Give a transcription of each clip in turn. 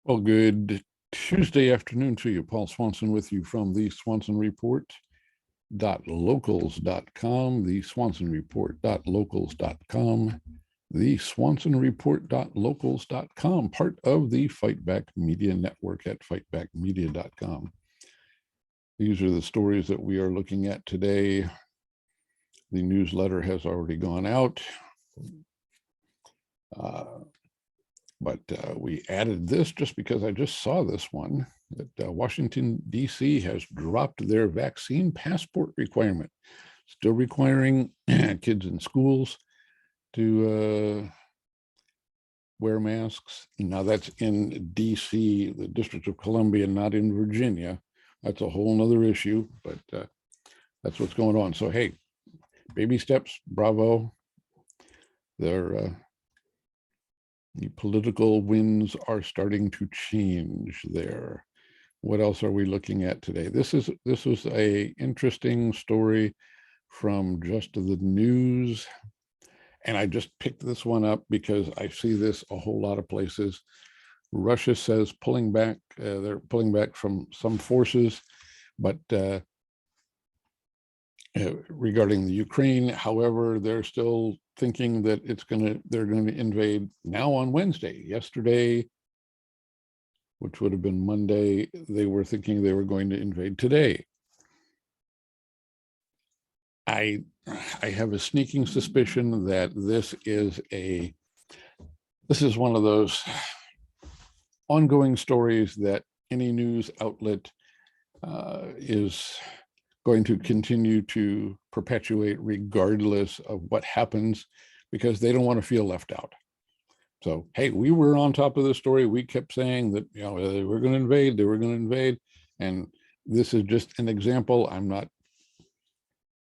Well, good Tuesday afternoon to you. Paul Swansen with you from the Swansen Report.locals.com, the Swansen Report.locals.com, the Swansen Report.locals.com, part of the Fightback Media Network at fightbackmedia.com. These are the stories that we are looking at today. The newsletter has already gone out. But we added this just because I just saw this one, that Washington, D.C. has dropped their vaccine passport requirement, still requiring kids in schools to wear masks. Now that's in D.C., the District of Columbia, not in Virginia. That's a whole nother issue, but that's what's going on. So, hey, baby steps, bravo. The political winds are starting to change there. What else are we looking at today? This was a interesting story from Just the News, and I just picked this one up because I see this a whole lot of places. Russia says pulling back, they're pulling back from some forces, but regarding the Ukraine, however, they're still thinking that they're going to invade now on Wednesday. Yesterday, which would have been Monday, they were thinking they were going to invade today. I have a sneaking suspicion that this is one of those ongoing stories that any news outlet is going to continue to perpetuate regardless of what happens, because they don't want to feel left out. So, hey, we were on top of the story. We kept saying that, they were going to invade, And this is just an example. I'm not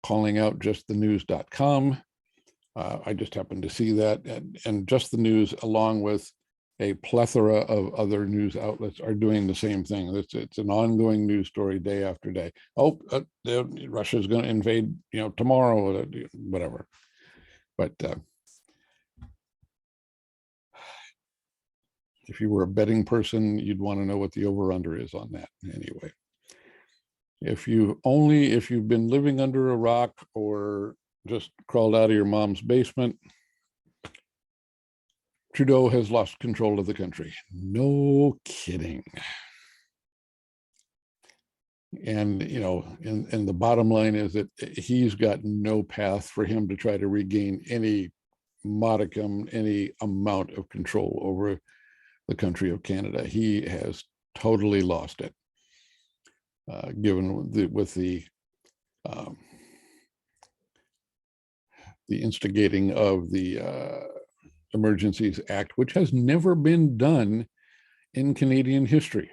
calling out justthenews.com. I just happened to see that. And Just the News, along with a plethora of other news outlets, are doing the same thing. It's an ongoing news story day after day. Russia's going to invade, tomorrow, whatever. But if you were a betting person, you'd want to know what the over/under is on that. Anyway, if you've been living under a rock or just crawled out of your mom's basement, Trudeau has lost control of the country. No kidding. And, and the bottom line is that he's got no path for him to try to regain any modicum, any amount of control over the country of Canada. He has totally lost it, given with the instigating of the Emergencies Act, which has never been done in Canadian history.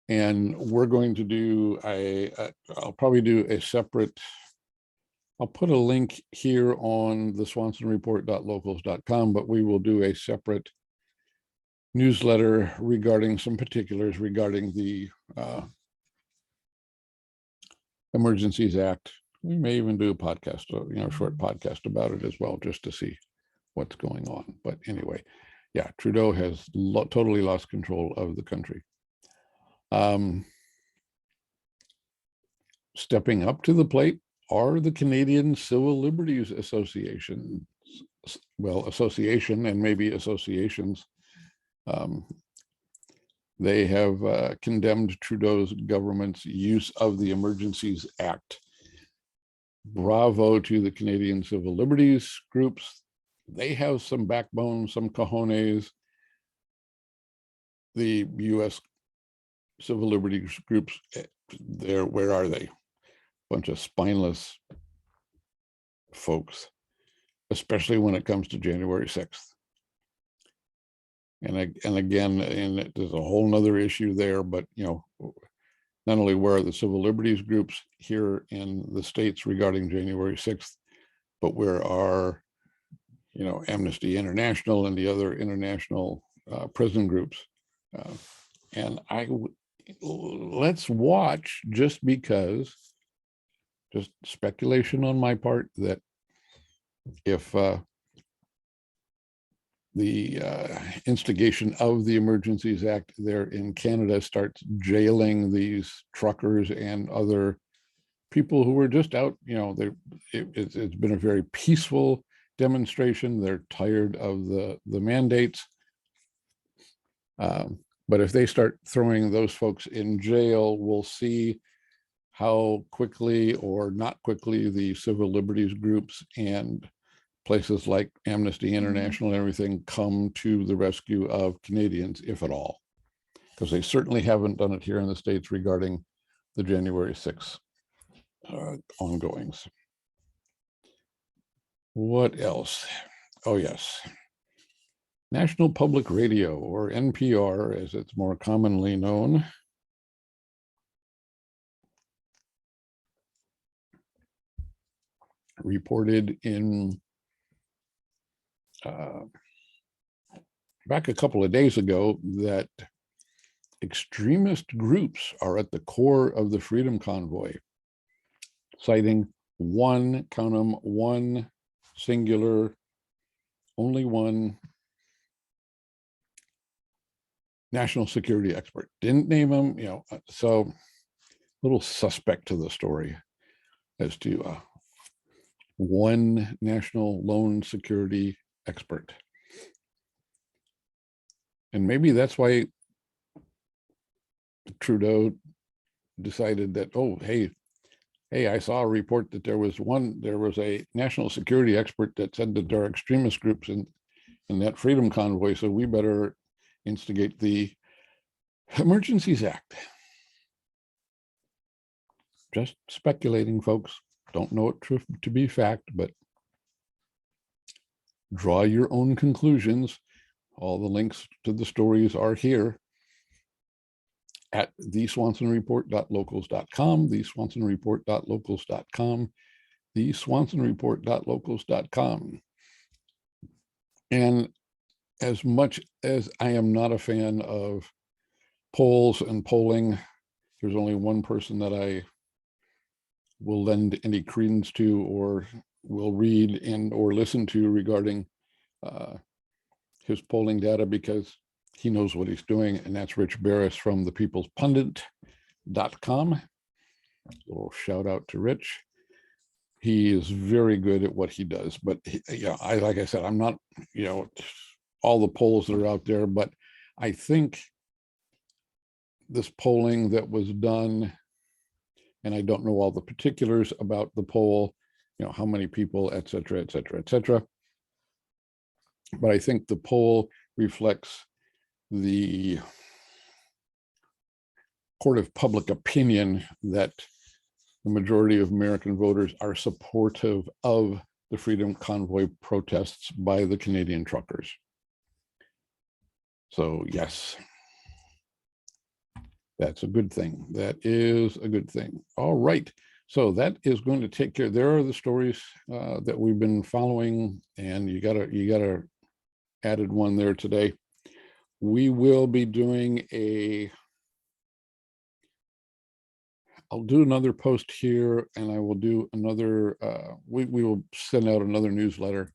And we're going to do, I'll probably do a separate, I'll put a link here on the swansenreport.locals.com, but we will do a separate newsletter regarding some particulars regarding the Emergencies Act. We may even do a podcast, short podcast about it as well, just to see what's going on. But anyway, yeah, Trudeau has totally lost control of the country. Stepping up to the plate are the Canadian Civil Liberties Association. Well, association and maybe associations. They have condemned Trudeau's government's use of the Emergencies Act. Bravo to the Canadian Civil Liberties groups. They have some backbone, some cojones. The U.S. Civil liberties groups, where are they? Bunch of spineless folks, especially when it comes to January 6th. And again, there's a whole nother issue there, but not only where are the civil liberties groups here in the States regarding January 6th, but where are, Amnesty International and the other international prison groups. And let's watch, just because, just speculation on my part, that if the instigation of the Emergencies Act there in Canada starts jailing these truckers and other people who were just out, it's been a very peaceful demonstration. They're tired of the mandates. But if they start throwing those folks in jail, we'll see how quickly or not quickly the civil liberties groups and places like Amnesty International and everything come to the rescue of Canadians, if at all, because they certainly haven't done it here in the States regarding the January 6th ongoings. What else? Oh, yes. National Public Radio, or NPR, as it's more commonly known, reported in back a couple of days ago that extremist groups are at the core of the Freedom Convoy, citing one, count them, one singular, only one national security expert. Didn't name him, so a little suspect to the story as to one national lone security expert. And maybe that's why Trudeau decided that, oh, hey, I saw a report that there was a national security expert that said that there are extremist groups in that Freedom Convoy, so we better instigate the Emergencies Act. Just speculating, folks. Don't know it to be fact, but draw your own conclusions. All the links to the stories are here at theswansenreport.locals.com, theswansenreport.locals.com, theswansenreport.locals.com. And as much as I am not a fan of polls and polling, there's only one person that I will lend any credence to or will read and or listen to regarding his polling data, because he knows what he's doing, and that's Rich Barris from thepeoplespundit.com. A little shout out to Rich. He is very good at what he does, but like I said, I'm not, all the polls that are out there, but I think this polling that was done, and I don't know all the particulars about the poll, how many people, et cetera, et cetera, et cetera. But I think the poll reflects the court of public opinion that the majority of American voters are supportive of the Freedom Convoy protests by the Canadian truckers. So yes, that's a good thing. That is a good thing. All right. So that is going to take care. There are the stories that we've been following, and you got a added one there today. We will be doing I'll do another post here, and I will do another, we will send out another newsletter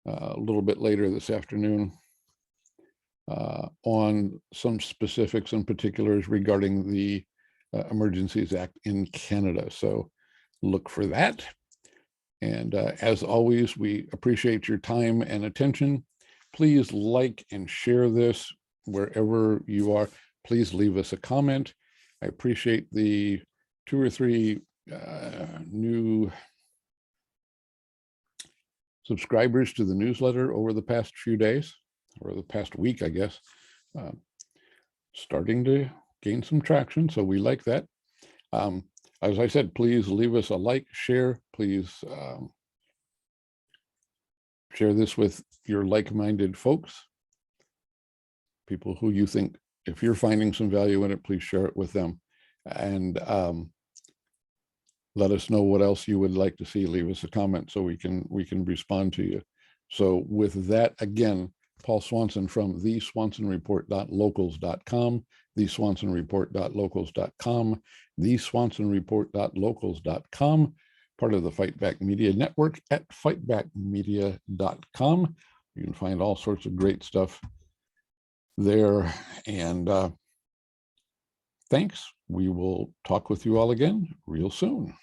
a little bit later this afternoon on some specifics and particulars regarding the Emergencies Act in Canada. So look for that. And as always, we appreciate your time and attention. Please like and share this wherever you are. Please leave us a comment. I appreciate the 2 or 3 new subscribers to the newsletter over the past few days, or the past week, I guess. Starting to gain some traction, so we like that. As I said, please leave us a like, share. Please share this with your like-minded folks, people who you think, if you're finding some value in it, please share it with them. And let us know what else you would like to see. Leave us a comment so we can respond to you. So with that, again, Paul Swansen from theswansenreport.locals.com, theswansenreport.locals.com, theswansenreport.locals.com, part of the Fightback Media Network at fightbackmedia.com. You can find all sorts of great stuff there. And thanks. We will talk with you all again real soon.